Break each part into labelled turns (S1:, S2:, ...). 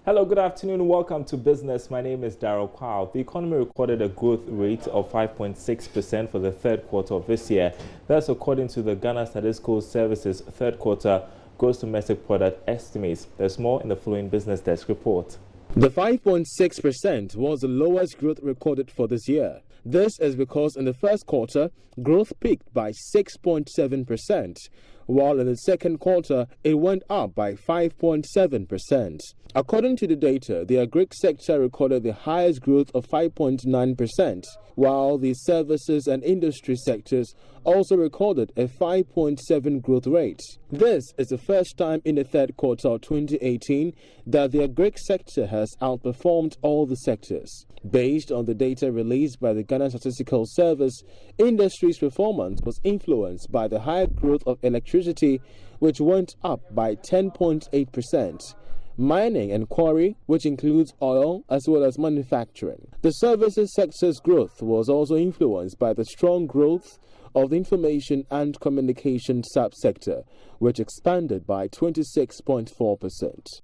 S1: Hello, good afternoon. Welcome to Business. My name is Darryl Kwao. The economy recorded a growth rate of 5.6% for the third quarter of this year. That's according to the Ghana Statistical Service's third quarter gross domestic product estimates. There's more in the following Business Desk report.
S2: The 5.6% was the lowest growth recorded for this year. This is because in the first quarter, growth peaked by 6.7%, while in the second quarter, it went up by 5.7%. According to the data, the agric sector recorded the highest growth of 5.9%, while the services and industry sectors also recorded a 5.7% growth rate. This is the first time in the third quarter of 2018 that the agric sector has outperformed all the sectors. Based on the data released by the Ghana Statistical Service, industry's performance was influenced by the high growth of electricity, which went up by 10.8%. Mining and quarry, which includes oil as well as manufacturing. The services sector's growth was also influenced by the strong growth of the information and communication subsector, which expanded by 26.4%.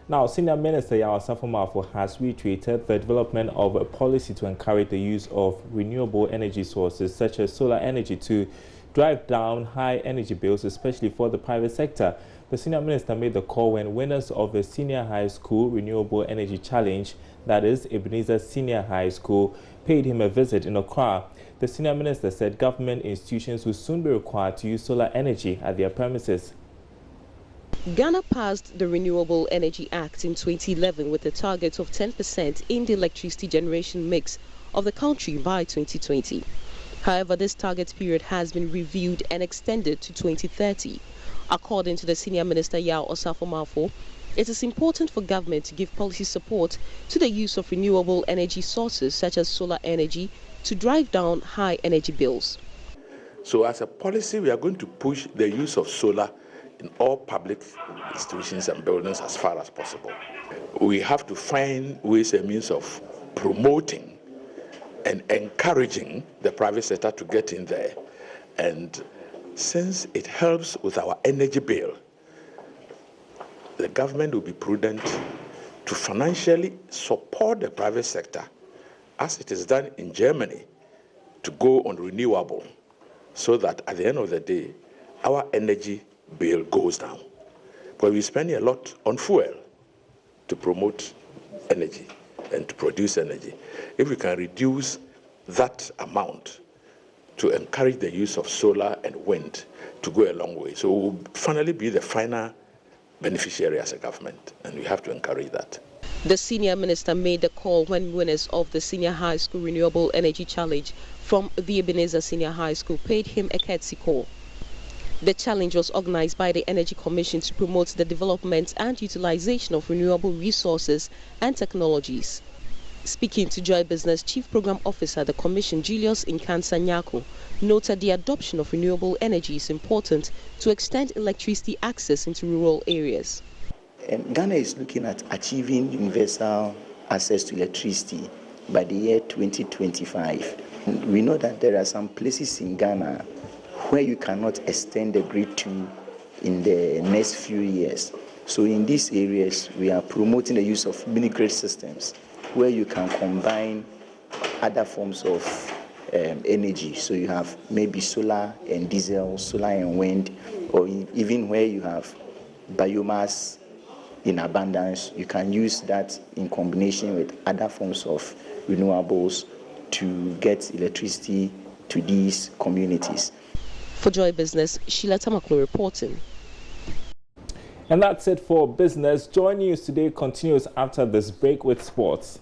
S1: Now, Senior Minister Yaw Osafo-Maafo has retweeted the development of a policy to encourage the use of renewable energy sources such as solar energy to drive down high energy bills, especially for the private sector. The Senior Minister made the call when winners of the Senior High School Renewable Energy Challenge, that is, Ebenezer Senior High School, paid him a visit in Accra. The Senior Minister said government institutions will soon be required to use solar energy at their premises.
S3: Ghana passed the Renewable Energy Act in 2011 with a target of 10% in the electricity generation mix of the country by 2020. However, this target period has been reviewed and extended to 2030. According to the Senior Minister Yaw Osafo-Maafo, it is important for government to give policy support to the use of renewable energy sources such as solar energy to drive down high energy bills.
S4: So as a policy, we are going to push the use of solar in all public institutions and buildings as far as possible. We have to find ways and means of promoting and encouraging the private sector to get in there. And since it helps with our energy bill, the government will be prudent to financially support the private sector, as it is done in Germany, to go on renewable, so that at the end of the day, our energy bill goes down. But we're spending a lot on fuel to promote energy and to produce energy. If we can reduce that amount to encourage the use of solar and wind, to go a long way. So we'll finally be the final beneficiary as a government, and we have to encourage that.
S3: The Senior Minister made the call when winners of the Senior High School Renewable Energy Challenge from the Ebenezer Senior High School paid him a courtesy call. The challenge was organized by the Energy Commission to promote the development and utilization of renewable resources and technologies. Speaking to Joy Business, Chief Program Officer at the Commission, Julius Inkansa-Nyako, noted the adoption of renewable energy is important to extend electricity access into rural areas.
S5: Ghana is looking at achieving universal access to electricity by the year 2025. We know that there are some places in Ghana where you cannot extend the grid to in the next few years. So in these areas, we are promoting the use of mini-grid systems where you can combine other forms of energy. So you have maybe solar and diesel, solar and wind, or even where you have biomass in abundance, you can use that in combination with other forms of renewables to get electricity to these communities.
S3: For Joy Business, Sheila Tamaklo reporting.
S1: And that's it for Business. JoyNews today continues after this break with sports.